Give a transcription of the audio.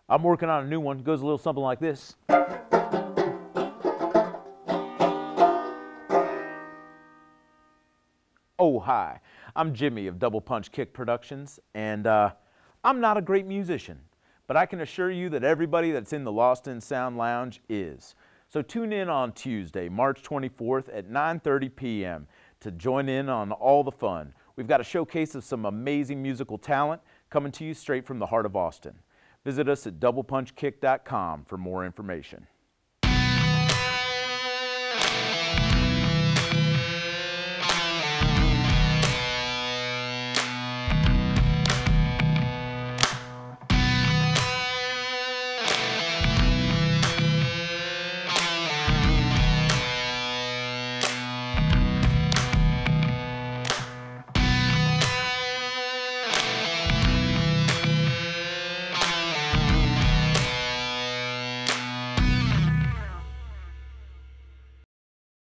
I'm working on a new one. It goes a little something like this. Oh, hi. I'm Jimmy of Double Punch Kick Productions, and I'm not a great musician, but I can assure you that everybody that's in the Lost in Sound Lounge is. So tune in on Tuesday, March 24th at 9:30 p.m. to join in on all the fun. We've got a showcase of some amazing musical talent coming to you straight from the heart of Austin. Visit us at doublepunchkick.com for more information.